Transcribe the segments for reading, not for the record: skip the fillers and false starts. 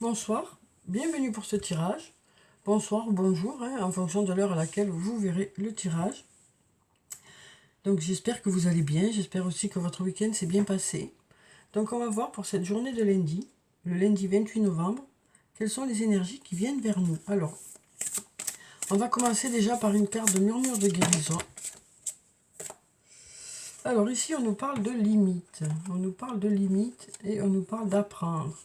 Bonsoir, bienvenue pour ce tirage. Bonsoir ou bonjour, en fonction de l'heure à laquelle vous verrez le tirage. Donc j'espère que vous allez bien, j'espère aussi que votre week-end s'est bien passé. Donc on va voir pour cette journée de lundi, le lundi 28 novembre, quelles sont les énergies qui viennent vers nous. Alors, on va commencer déjà par une carte de murmure de guérison. Alors ici on nous parle de limites, et on nous parle d'apprendre.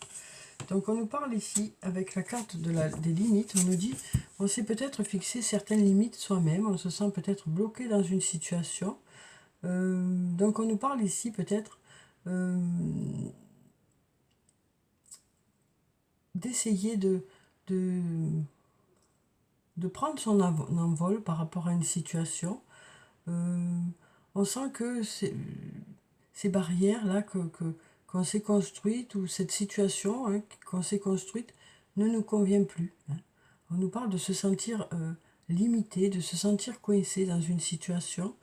Donc on nous parle ici, avec la carte des limites, on nous dit, on s'est peut-être fixé certaines limites soi-même, on se sent peut-être bloqué dans une situation. Donc on nous parle ici peut-être d'essayer de prendre son envol par rapport à une situation. On sent que ces barrières-là qu'on s'est construites, ou cette situation qu'on s'est construite, ne nous convient plus. On nous parle de se sentir limité, de se sentir coincé dans une situation.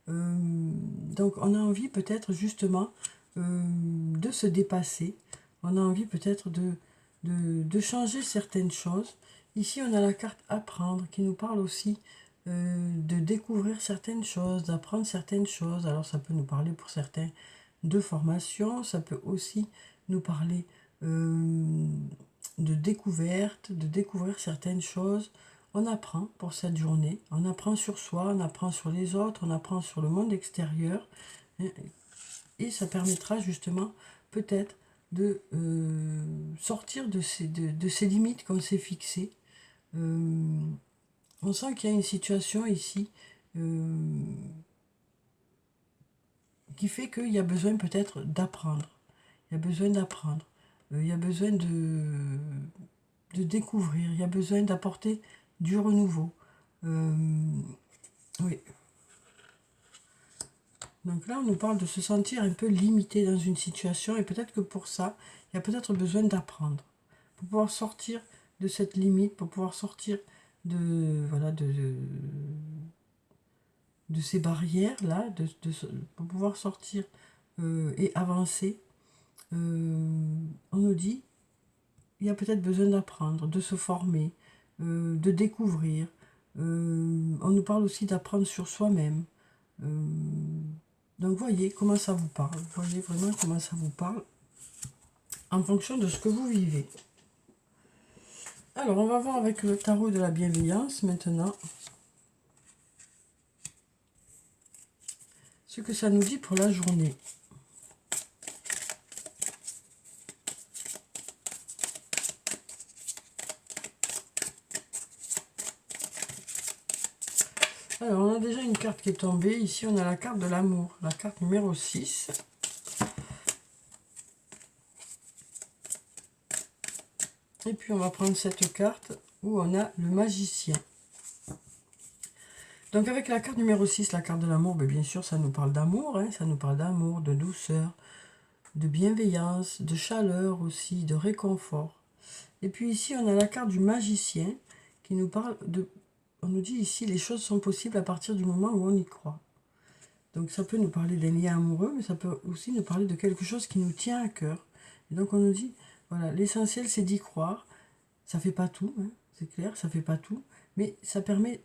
Donc on a envie peut-être justement de se dépasser. On a envie peut-être de changer certaines choses. Ici on a la carte apprendre qui nous parle aussi de découvrir certaines choses, d'apprendre certaines choses. Alors ça peut nous parler pour certains de formation, ça peut aussi nous parler de découverte, de découvrir certaines choses. On apprend pour cette journée, on apprend sur soi, on apprend sur les autres, on apprend sur le monde extérieur. Et ça permettra justement peut-être de sortir de ces limites qu'on s'est fixées. On sent qu'il y a une situation ici qui fait qu'il y a besoin peut-être d'apprendre. Il y a besoin d'apprendre. Il y a besoin de découvrir. Il y a besoin d'apporter du renouveau. Oui. Donc là, on nous parle de se sentir un peu limité dans une situation. Et peut-être que pour ça, il y a peut-être besoin d'apprendre. Pour pouvoir sortir de cette limite, pour pouvoir sortir voilà, de ces barrières-là, pour pouvoir sortir et avancer, on nous dit, il y a peut-être besoin d'apprendre, de se former, de découvrir. On nous parle aussi d'apprendre sur soi-même. Donc voyez comment ça vous parle. Voyez vraiment comment ça vous parle en fonction de ce que vous vivez. Alors on va voir avec le tarot de la bienveillance maintenant ce que ça nous dit pour la journée. Alors, on a déjà une carte qui est tombée. Ici, on a la carte de l'amour, la carte numéro 6. Et puis, on va prendre cette carte où on a le magicien. Donc, avec la carte numéro 6, la carte de l'amour, bien sûr, ça nous parle d'amour. Ça nous parle d'amour, de douceur, de bienveillance, de chaleur aussi, de réconfort. Et puis ici, on a la carte du magicien qui nous parle de... On nous dit ici, les choses sont possibles à partir du moment où on y croit. Donc ça peut nous parler d'un lien amoureux, mais ça peut aussi nous parler de quelque chose qui nous tient à cœur. Et donc on nous dit, voilà, l'essentiel c'est d'y croire. Ça fait pas tout, c'est clair, ça fait pas tout, mais ça permet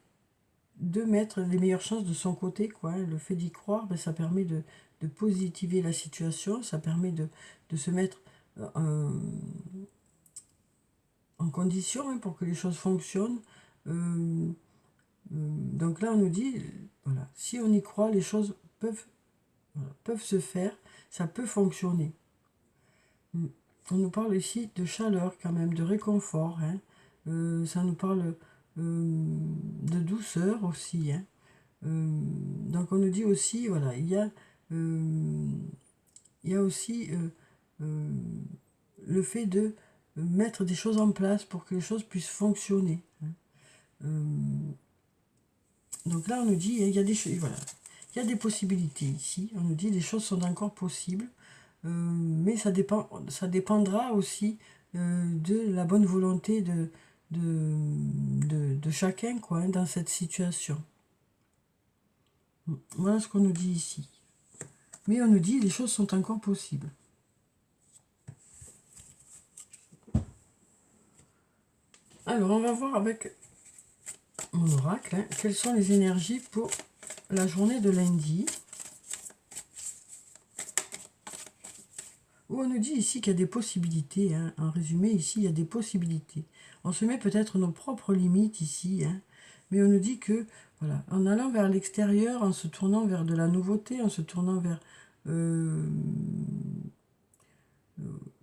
de mettre les meilleures chances de son côté, quoi. Le fait d'y croire, ça permet de positiver la situation, ça permet de se mettre en condition pour que les choses fonctionnent. Donc là on nous dit, voilà, si on y croit, les choses peuvent se faire, ça peut fonctionner. On nous parle ici de chaleur quand même, de réconfort. Ça nous parle de douceur aussi. Donc on nous dit aussi, voilà, il y a aussi le fait de mettre des choses en place pour que les choses puissent fonctionner. Donc là on nous dit, il y a des choses, voilà, il y a des possibilités ici. On nous dit les choses sont encore possibles. Mais ça dépendra aussi de la bonne volonté de chacun, quoi, dans cette situation. Voilà ce qu'on nous dit ici. Mais on nous dit les choses sont encore possibles. Alors, on va voir avec mon oracle, hein, quelles sont les énergies pour la journée de lundi. Où on nous dit ici qu'il y a des possibilités. Hein. En résumé, ici, il y a des possibilités. On se met peut-être nos propres limites ici. Hein, mais on nous dit que, voilà, en allant vers l'extérieur, en se tournant vers de la nouveauté, en se tournant vers...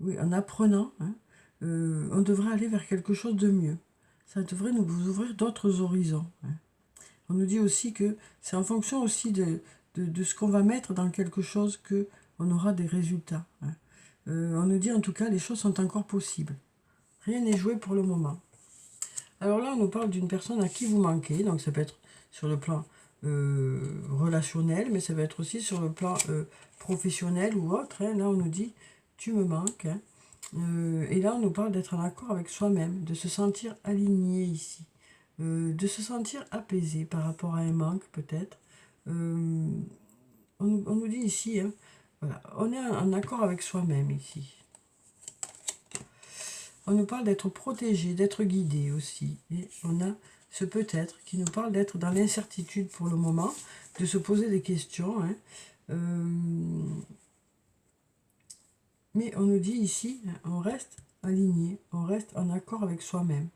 oui, en apprenant, hein, on devrait aller vers quelque chose de mieux. Ça devrait nous ouvrir d'autres horizons. Hein. On nous dit aussi que c'est en fonction aussi de ce qu'on va mettre dans quelque chose que on aura des résultats. Hein. On nous dit en tout cas les choses sont encore possibles. Rien n'est joué pour le moment. Alors là, on nous parle d'une personne à qui vous manquez. Donc ça peut être sur le plan relationnel, mais ça peut être aussi sur le plan professionnel ou autre. Hein. Là, on nous dit tu me manques. Hein. Et là, on nous parle d'être en accord avec soi-même, de se sentir aligné ici, de se sentir apaisé par rapport à un manque peut-être. On nous dit ici, hein, voilà, on est en accord avec soi-même ici. On nous parle d'être protégé, d'être guidé aussi. Et on a ce peut-être qui nous parle d'être dans l'incertitude pour le moment, de se poser des questions. Hein. Mais on nous dit ici, on reste aligné, on reste en accord avec soi-même.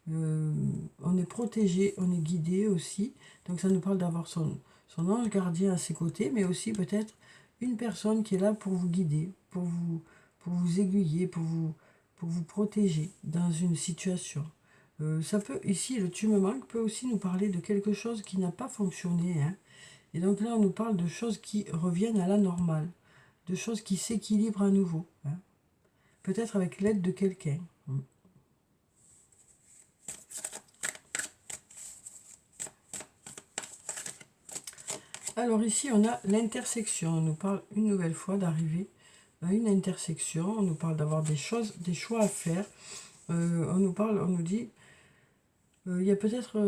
On est protégé, on est guidé aussi. Donc ça nous parle d'avoir son ange gardien à ses côtés, mais aussi peut-être une personne qui est là pour vous guider, pour vous aiguiller, pour vous protéger dans une situation. Ça peut, ici, le tu me manques peut aussi nous parler de quelque chose qui n'a pas fonctionné. Hein. Et donc là, on nous parle de choses qui reviennent à la normale, de choses qui s'équilibrent à nouveau. Hein. Peut-être avec l'aide de quelqu'un. Alors ici, on a l'intersection. On nous parle une nouvelle fois d'arriver à une intersection. On nous parle d'avoir des choses, des choix à faire. On nous dit, il y a peut-être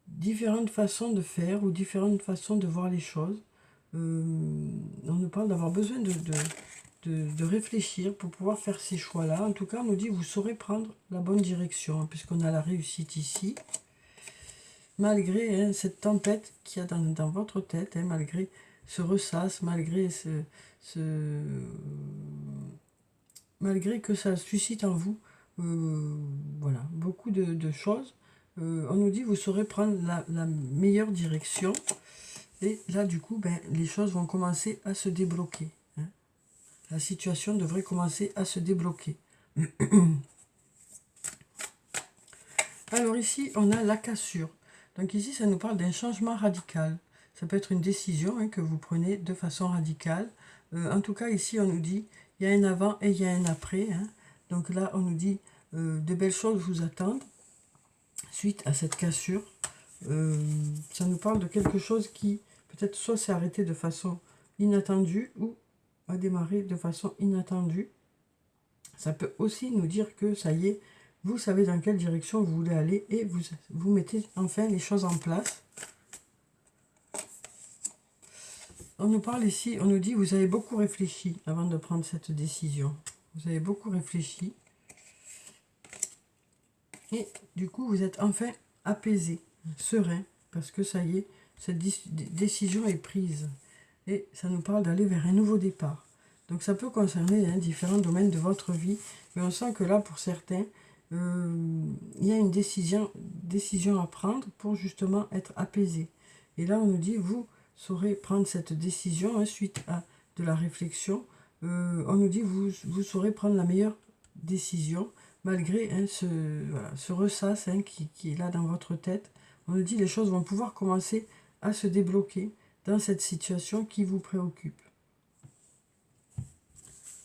différentes façons de faire ou différentes façons de voir les choses. On nous parle d'avoir besoin de réfléchir pour pouvoir faire ces choix-là. En tout cas, on nous dit, vous saurez prendre la bonne direction, hein, puisqu'on a la réussite ici. Malgré cette tempête qu'il y a dans votre tête, hein, malgré ce ressasse, malgré malgré que ça suscite en vous voilà, beaucoup de choses, on nous dit vous saurez prendre la meilleure direction. Et là, du coup, les choses vont commencer à se débloquer. Hein. La situation devrait commencer à se débloquer. Alors ici, on a la cassure. Donc ici, ça nous parle d'un changement radical. Ça peut être une décision hein, que vous prenez de façon radicale. En tout cas, ici, on nous dit, il y a un avant et il y a un après. Hein. Donc là, on nous dit, de belles choses vous attendent suite à cette cassure. Ça nous parle de quelque chose qui, peut-être, soit s'est arrêté de façon inattendue ou a démarré de façon inattendue. Ça peut aussi nous dire que, ça y est, vous savez dans quelle direction vous voulez aller et vous mettez enfin les choses en place. On nous parle ici, on nous dit, vous avez beaucoup réfléchi avant de prendre cette décision. Vous avez beaucoup réfléchi. Et du coup, vous êtes enfin apaisé, serein, parce que ça y est, cette décision est prise. Et ça nous parle d'aller vers un nouveau départ. Donc ça peut concerner hein, différents domaines de votre vie, mais on sent que là, pour certains, il y a une décision à prendre pour justement être apaisé. Et là, on nous dit, vous saurez prendre cette décision hein, suite à de la réflexion. On nous dit, vous saurez prendre la meilleure décision, malgré hein, ce ressasse hein, qui est là dans votre tête. On nous dit, les choses vont pouvoir commencer à se débloquer dans cette situation qui vous préoccupe.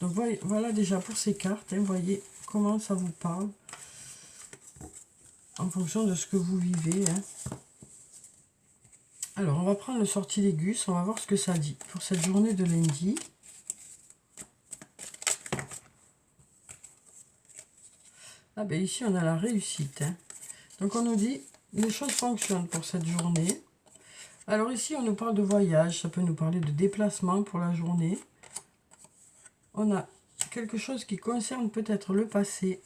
Donc voilà déjà pour ces cartes, hein, voyez comment ça vous parle en fonction de ce que vous vivez. Hein. Alors on va prendre le sortilègus, on va voir ce que ça dit pour cette journée de lundi. Ah ben ici on a la réussite. Hein. Donc on nous dit les choses fonctionnent pour cette journée. Alors ici on nous parle de voyage, ça peut nous parler de déplacement pour la journée. On a quelque chose qui concerne peut-être le passé.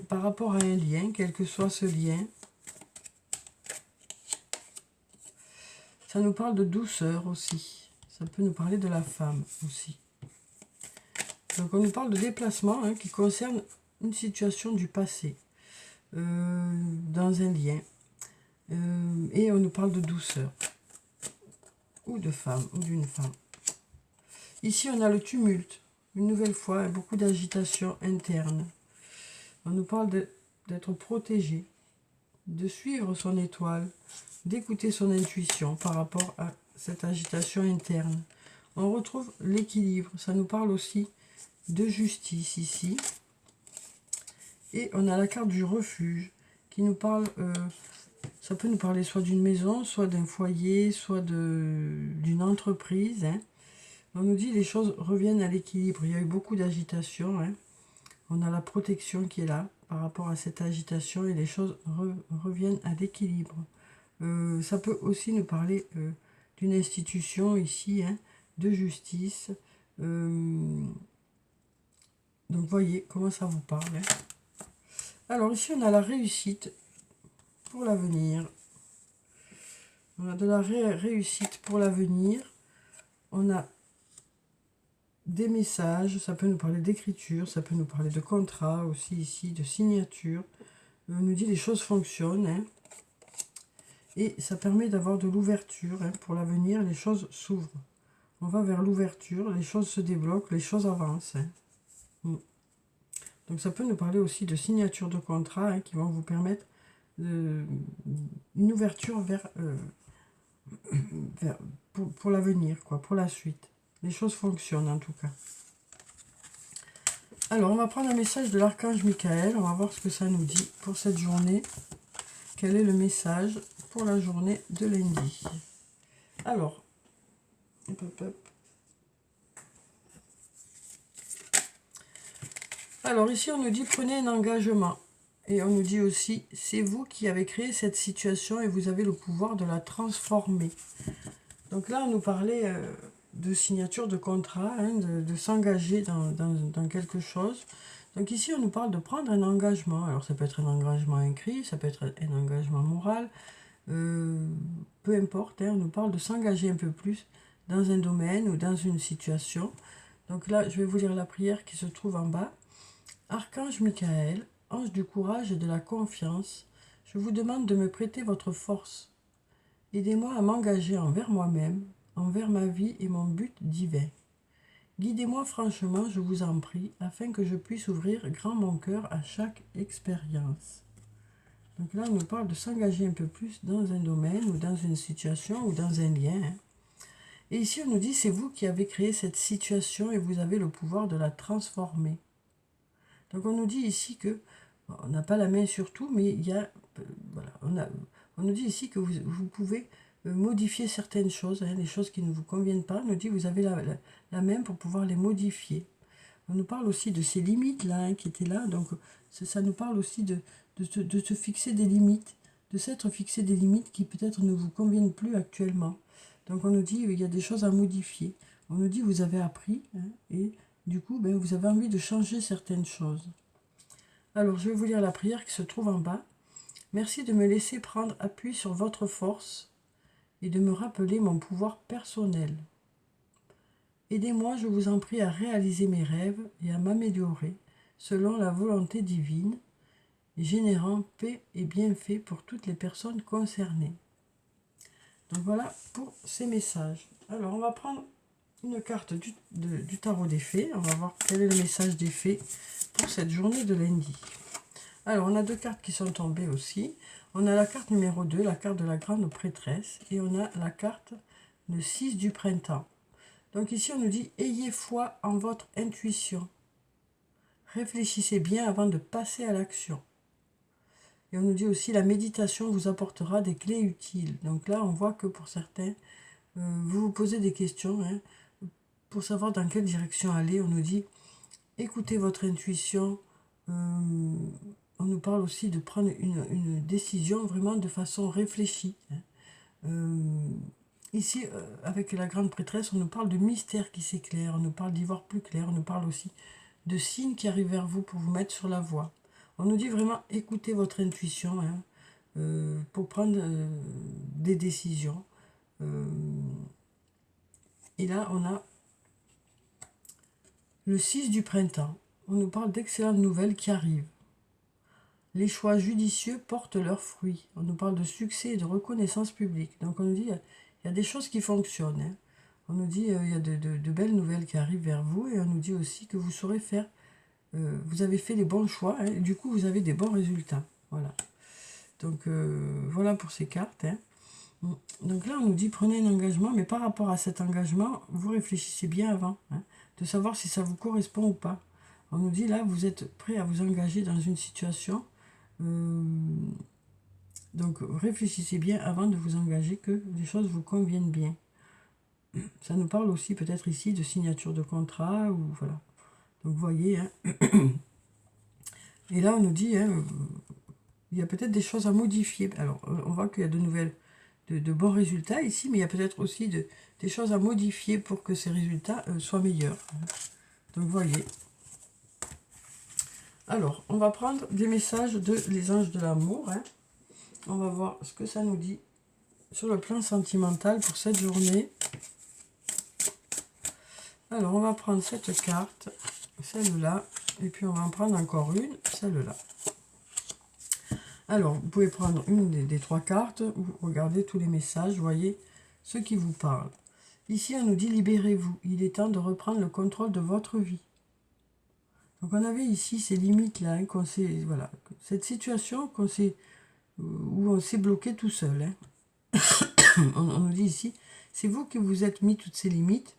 par rapport à un lien, quel que soit ce lien. Ça nous parle de douceur aussi. Ça peut nous parler de la femme aussi. Donc on nous parle de déplacement hein, qui concerne une situation du passé, dans un lien. Et on nous parle de douceur, ou de femme, ou d'une femme. Ici on a le tumulte, une nouvelle fois, beaucoup d'agitation interne. On nous parle d'être protégé, de suivre son étoile, d'écouter son intuition par rapport à cette agitation interne. On retrouve l'équilibre, ça nous parle aussi de justice ici. Et on a la carte du refuge qui nous parle, ça peut nous parler soit d'une maison, soit d'un foyer, soit d'une entreprise. Hein. On nous dit les choses reviennent à l'équilibre. Il y a eu beaucoup d'agitation. Hein. On a la protection qui est là par rapport à cette agitation et les choses reviennent à l'équilibre. Ça peut aussi nous parler d'une institution ici, hein, de justice. Donc voyez comment ça vous parle. Hein. Alors ici on a la réussite pour l'avenir. On a de la réussite pour l'avenir. On a des messages, ça peut nous parler d'écriture, ça peut nous parler de contrat aussi ici, de signature. On nous dit les choses fonctionnent. Hein. Et ça permet d'avoir de l'ouverture hein, pour l'avenir, les choses s'ouvrent. On va vers l'ouverture, les choses se débloquent, les choses avancent. Hein. Donc ça peut nous parler aussi de signature de contrat hein, qui vont vous permettre une ouverture pour l'avenir, quoi, pour la suite. Les choses fonctionnent en tout cas. Alors on va prendre un message de l'archange Michael, on va voir ce que ça nous dit pour cette journée. Quel est le message pour la journée de lundi? Alors, hop, hop, hop. Alors ici on nous dit prenez un engagement. Et on nous dit aussi, c'est vous qui avez créé cette situation et vous avez le pouvoir de la transformer. Donc là, on nous parlait de signature de contrat, hein, de s'engager dans quelque chose. Donc ici, on nous parle de prendre un engagement. Alors ça peut être un engagement écrit, ça peut être un engagement moral. Peu importe, hein, on nous parle de s'engager un peu plus dans un domaine ou dans une situation. Donc là, je vais vous lire la prière qui se trouve en bas. Archange Michael, ange du courage et de la confiance, je vous demande de me prêter votre force. Aidez-moi à m'engager envers moi-même, envers ma vie et mon but divin. Guidez-moi franchement, je vous en prie, afin que je puisse ouvrir grand mon cœur à chaque expérience. Donc là, on nous parle de s'engager un peu plus dans un domaine ou dans une situation ou dans un lien. Hein. Et ici, on nous dit, c'est vous qui avez créé cette situation et vous avez le pouvoir de la transformer. Donc on nous dit ici que, on n'a pas la main sur tout, mais il y a, voilà, on nous dit ici que vous pouvez modifier certaines choses, hein, les choses qui ne vous conviennent pas. On nous dit que vous avez la main pour pouvoir les modifier. On nous parle aussi de ces limites-là hein, qui étaient là. Donc ça nous parle aussi de se fixer des limites, de s'être fixé des limites qui peut-être ne vous conviennent plus actuellement. Donc on nous dit qu'il y a des choses à modifier. On nous dit que vous avez appris hein, et du coup ben, vous avez envie de changer certaines choses. Alors je vais vous lire la prière qui se trouve en bas. Merci de me laisser prendre appui sur votre force et de me rappeler mon pouvoir personnel. Aidez-moi, je vous en prie, à réaliser mes rêves et à m'améliorer selon la volonté divine, générant paix et bienfaits pour toutes les personnes concernées. Donc voilà pour ces messages. Alors on va prendre une carte du tarot des fées. On va voir quel est le message des fées pour cette journée de lundi. Alors on a deux cartes qui sont tombées aussi. On a la carte numéro 2, la carte de la grande prêtresse. Et on a la carte le 6 du printemps. Donc ici on nous dit, ayez foi en votre intuition. Réfléchissez bien avant de passer à l'action. Et on nous dit aussi, la méditation vous apportera des clés utiles. Donc là on voit que pour certains, vous vous posez des questions hein, pour savoir dans quelle direction aller. On nous dit, écoutez votre intuition. On nous parle aussi de prendre une décision vraiment de façon réfléchie. Hein. Ici, avec la grande prêtresse, on nous parle de mystère qui s'éclaire, on nous parle d'y voir plus clair, on nous parle aussi de signes qui arrivent vers vous pour vous mettre sur la voie. On nous dit vraiment écoutez votre intuition hein, pour prendre des décisions. Et là, on a le 6 du printemps. On nous parle d'excellentes nouvelles qui arrivent. Les choix judicieux portent leurs fruits. On nous parle de succès et de reconnaissance publique. Donc on nous dit, il y a des choses qui fonctionnent. Hein. On nous dit, il y a de belles nouvelles qui arrivent vers vous. Et on nous dit aussi que vous saurez faire, vous avez fait les bons choix. Hein, et du coup, vous avez des bons résultats. Voilà. Donc voilà pour ces cartes. Hein. Donc là, on nous dit, prenez un engagement. Mais par rapport à cet engagement, vous réfléchissez bien avant. Hein, de savoir si ça vous correspond ou pas. On nous dit, là, vous êtes prêt à vous engager dans une situation. Donc réfléchissez bien avant de vous engager que les choses vous conviennent bien. Ça nous parle aussi peut-être ici de signature de contrat ou voilà. Donc vous voyez, hein. Et là on nous dit, hein, il y a peut-être des choses à modifier. Alors on voit qu'il y a de bons résultats ici, mais il y a peut-être aussi des choses à modifier pour que ces résultats soient meilleurs. Donc vous voyez. Alors, on va prendre des messages de les anges de l'amour. Hein. On va voir ce que ça nous dit sur le plan sentimental pour cette journée. Alors, on va prendre cette carte, celle-là, et puis on va en prendre encore une, celle-là. Alors, vous pouvez prendre une des trois cartes, ou regarder tous les messages, voyez ce qui vous parle. Ici, on nous dit libérez-vous, il est temps de reprendre le contrôle de votre vie. Donc on avait ici ces limites-là, hein, qu'on s'est, voilà, cette situation où on s'est bloqué tout seul. Hein. on nous dit ici, c'est vous qui vous êtes mis toutes ces limites.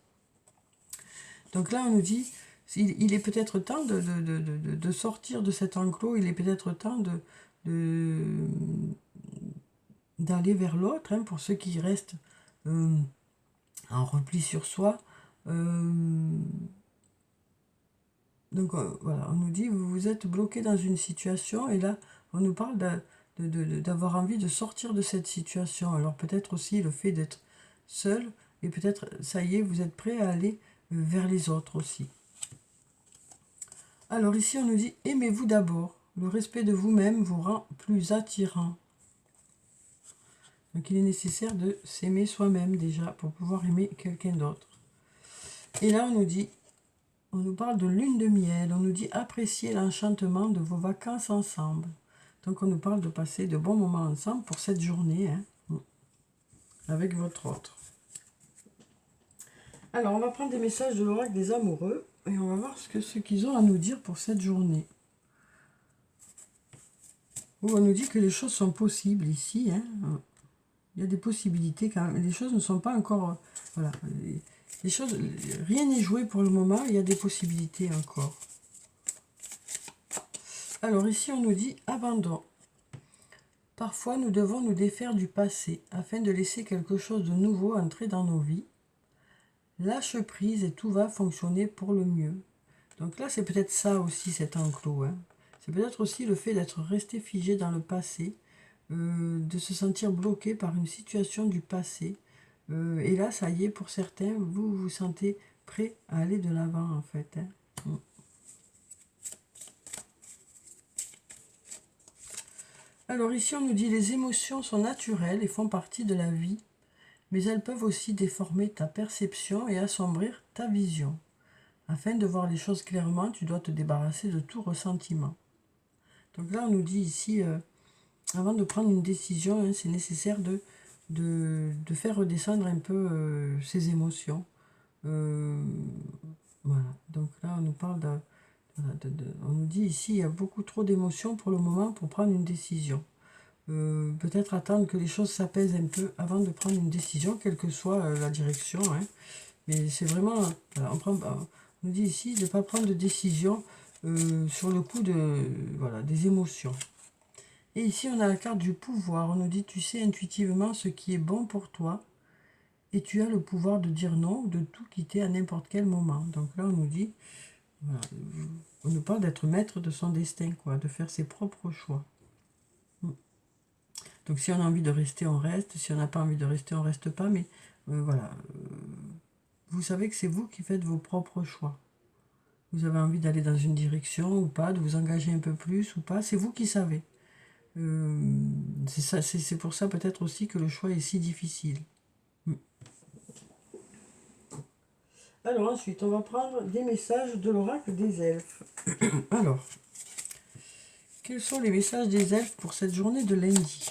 Donc là on nous dit, il est peut-être temps de sortir de cet enclos, il est peut-être temps d'aller vers l'autre, hein, pour ceux qui restent en repli sur soi. Donc voilà, on nous dit, vous vous êtes bloqué dans une situation, et là, on nous parle d'avoir envie de sortir de cette situation. Alors peut-être aussi le fait d'être seul, et peut-être, ça y est, vous êtes prêt à aller vers les autres aussi. Alors ici, on nous dit, aimez-vous d'abord. Le respect de vous-même vous rend plus attirant. Donc il est nécessaire de s'aimer soi-même déjà, pour pouvoir aimer quelqu'un d'autre. Et là, on nous dit, on nous parle de lune de miel, on nous dit apprécier l'enchantement de vos vacances ensemble. Donc on nous parle de passer de bons moments ensemble pour cette journée, hein, avec votre autre. Alors on va prendre des messages de l'oracle des amoureux et on va voir ce qu'ils ont à nous dire pour cette journée. Où on nous dit que les choses sont possibles ici. Hein. Il y a des possibilités quand même. Les choses ne sont pas encore... voilà. Les choses, rien n'est joué pour le moment, il y a des possibilités encore. Alors ici on nous dit abandon. Parfois nous devons nous défaire du passé afin de laisser quelque chose de nouveau entrer dans nos vies. Lâche prise et tout va fonctionner pour le mieux. Donc là c'est peut-être ça aussi cet enclos. Hein. C'est peut-être aussi le fait d'être resté figé dans le passé, de se sentir bloqué par une situation du passé. Et là, ça y est, pour certains, vous vous sentez prêt à aller de l'avant, en fait. Hein. Alors ici, on nous dit les émotions sont naturelles et font partie de la vie, mais elles peuvent aussi déformer ta perception et assombrir ta vision. Afin de voir les choses clairement, tu dois te débarrasser de tout ressentiment. Donc là, on nous dit ici, avant de prendre une décision, hein, c'est nécessaire de faire redescendre un peu ses émotions. Voilà, donc là on nous parle on nous dit ici il y a beaucoup trop d'émotions pour le moment pour prendre une décision. Peut-être attendre que les choses s'apaisent un peu avant de prendre une décision, quelle que soit la direction. Hein. Mais c'est vraiment, voilà, on nous dit ici de ne pas prendre de décision sur le coup des émotions. Et ici, on a la carte du pouvoir. On nous dit, tu sais intuitivement ce qui est bon pour toi et tu as le pouvoir de dire non ou de tout quitter à n'importe quel moment. Donc là, on nous dit, voilà, on nous parle d'être maître de son destin, quoi, de faire ses propres choix. Donc si on a envie de rester, on reste. Si on n'a pas envie de rester, on reste pas. Mais voilà, vous savez que c'est vous qui faites vos propres choix. vous avez envie d'aller dans une direction ou pas, de vous engager un peu plus ou pas, c'est vous qui savez. C'est pour ça peut-être aussi que le choix est si difficile. Alors ensuite, on va prendre des messages de l'oracle des elfes. Alors, quels sont les messages des elfes pour cette journée de lundi?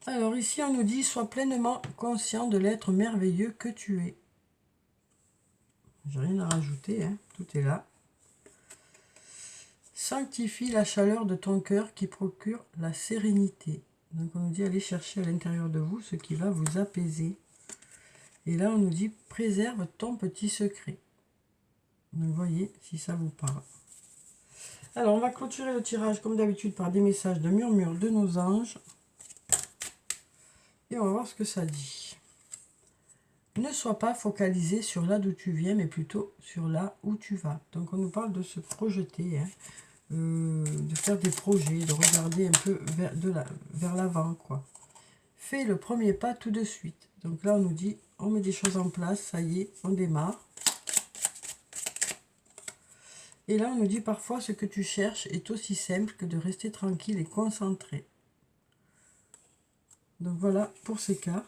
Alors ici, on nous dit, sois pleinement conscient de l'être merveilleux que tu es. J'ai rien à rajouter, hein, tout est là. Sanctifie la chaleur de ton cœur qui procure la sérénité. Donc on nous dit, allez chercher à l'intérieur de vous ce qui va vous apaiser. Et là, on nous dit, préserve ton petit secret. Donc voyez si ça vous parle. Alors, on va clôturer le tirage comme d'habitude par des messages de murmure de nos anges. Et on va voir ce que ça dit. Ne sois pas focalisé sur là d'où tu viens, mais plutôt sur là où tu vas. Donc on nous parle de se projeter, hein, de faire des projets, de regarder un peu vers l'avant, quoi. Fais le premier pas tout de suite. Donc là, on nous dit, on met des choses en place, ça y est, on démarre. Et là, on nous dit, parfois, ce que tu cherches est aussi simple que de rester tranquille et concentré. Donc voilà pour ces cas.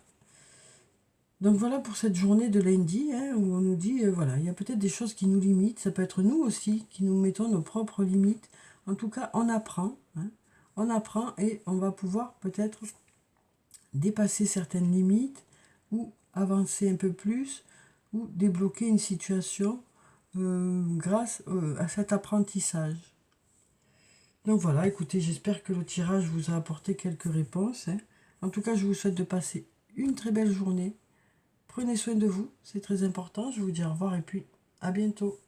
Donc voilà pour cette journée de lundi, hein, où on nous dit, voilà, il y a peut-être des choses qui nous limitent, ça peut être nous aussi qui nous mettons nos propres limites. En tout cas, on apprend, hein, on apprend et on va pouvoir peut-être dépasser certaines limites ou avancer un peu plus ou débloquer une situation grâce à cet apprentissage. Donc voilà, écoutez, j'espère que le tirage vous a apporté quelques réponses, hein. En tout cas, je vous souhaite de passer une très belle journée. Prenez soin de vous, c'est très important. Je vous dis au revoir et puis à bientôt.